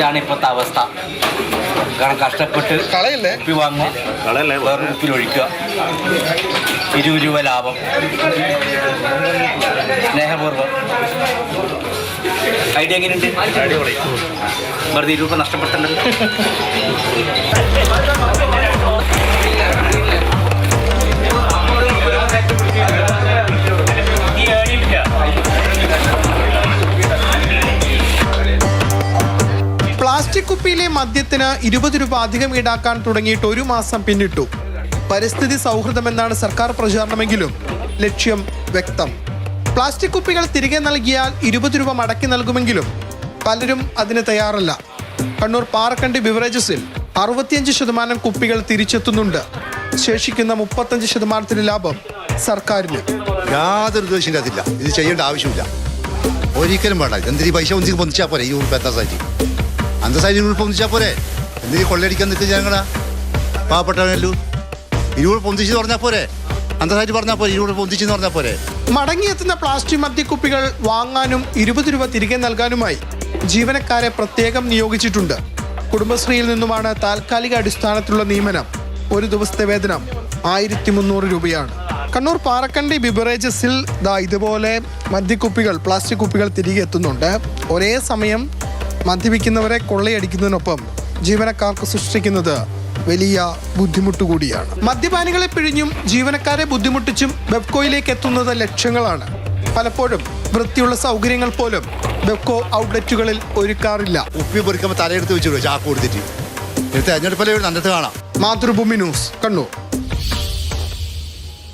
ഇതാണ് ഇപ്പോഴത്തെ അവസ്ഥ. കാരണം കഷ്ടപ്പെട്ട് കുപ്പി വാങ്ങുക, വേറൊരു കുപ്പിയിൽ ഒഴിക്കുക, 20 രൂപ ലാഭം, സ്നേഹപൂർവ്വം. ഐഡിയ എങ്ങനെയുണ്ട്? വെറുതെ 20 രൂപ നഷ്ടപ്പെട്ടല്ലോ. പ്ലാസ്റ്റിക് കുപ്പിയിലെ മദ്യത്തിന് 20 രൂപ അധികം ഈടാക്കാൻ തുടങ്ങിയിട്ട് 1 മാസം പിന്നിട്ടു. പരിസ്ഥിതി സൗഹൃദമെന്നാണ് സർക്കാർ പ്രചാരണമെങ്കിലും ലക്ഷ്യം വ്യക്തം. പ്ലാസ്റ്റിക് കുപ്പികൾ തിരികെ നൽകിയാൽ 20 രൂപ മടക്കി നൽകുമെങ്കിലും പലരും അതിന് തയ്യാറല്ല. കണ്ണൂർ പാറക്കണ്ടി ബിവറേജസിൽ 65% കുപ്പികൾ തിരിച്ചെത്തുന്നുണ്ട്. ശേഷിക്കുന്ന 35% ലാഭം സർക്കാരിന്. യാതൊരു ഉദ്ദേശം അതില്ല. ഇത് ചെയ്യേണ്ട ആവശ്യമില്ല, ഒരിക്കലും വേണ്ട. എന്തിനീ പൈസ ഒന്നിക്ക് പൊന്നിച്ചാൽ പോരെ? ഈ ഉറുപ്പ് എന്താ സൈറ്റ് അന്ത സൈറ്റിന് ഉറുപ്പ് പൊന്നിച്ചാൽ പോരെ? എന്തിനീ കൊള്ളയടിക്കാൻ നിൽക്കുക ഞങ്ങളാ പാവപ്പെട്ടവനല്ലു? 20 പൊന്തിച്ച് പറഞ്ഞാൽ പോരെ? അന്ത സൈറ്റ് പറഞ്ഞാൽ പോരെ? 20 പൊന്തിച്ചെന്ന് പറഞ്ഞാൽ പോരെ? മടങ്ങിയെത്തുന്ന പ്ലാസ്റ്റിക് മദ്യക്കുപ്പികൾ വാങ്ങാനും 20 രൂപ തിരികെ നൽകാനുമായി ജീവനക്കാരെ പ്രത്യേകം നിയോഗിച്ചിട്ടുണ്ട്. കുടുംബശ്രീയിൽ നിന്നുമാണ് താൽക്കാലിക അടിസ്ഥാനത്തിലുള്ള നിയമനം. ഒരു ദിവസത്തെ വേതനം 1300 രൂപയാണ്. കണ്ണൂർ പാറക്കണ്ടി ബിവറേജസിൽ ഇതുപോലെ മദ്യക്കുപ്പികൾ, പ്ലാസ്റ്റിക് കുപ്പികൾ തിരികെ എത്തുന്നുണ്ട്. ഒരേ സമയം മദ്യപിക്കുന്നവരെ കൊള്ളയടിക്കുന്നതിനൊപ്പം ജീവനക്കാർക്ക് സൃഷ്ടിക്കുന്നത് വലിയ ബുദ്ധിമുട്ട് കൂടിയാണ്. മദ്യപാനികളെ പിഴിഞ്ഞും ജീവനക്കാരെ ബുദ്ധിമുട്ടിച്ചും ബെബ്കോയിലേക്ക് എത്തുന്നത് ലക്ഷങ്ങളാണ്. പലപ്പോഴും വൃത്തിയുള്ള സൗകര്യങ്ങൾ പോലും ബെബ്കോ ഔട്ട്ലെറ്റുകളിൽ ഒരുക്കാറില്ല. ഉപ്പി പൊറിക്കുമ്പോൾ തലയെടുത്ത് വെച്ചിടുക ചാക്ക് കൊടുത്തിട്ട്. തെരഞ്ഞെടുപ്പല്ലേ നല്ലത് കാണാം. മാതൃഭൂമി ന്യൂസ്, കണ്ണൂർ.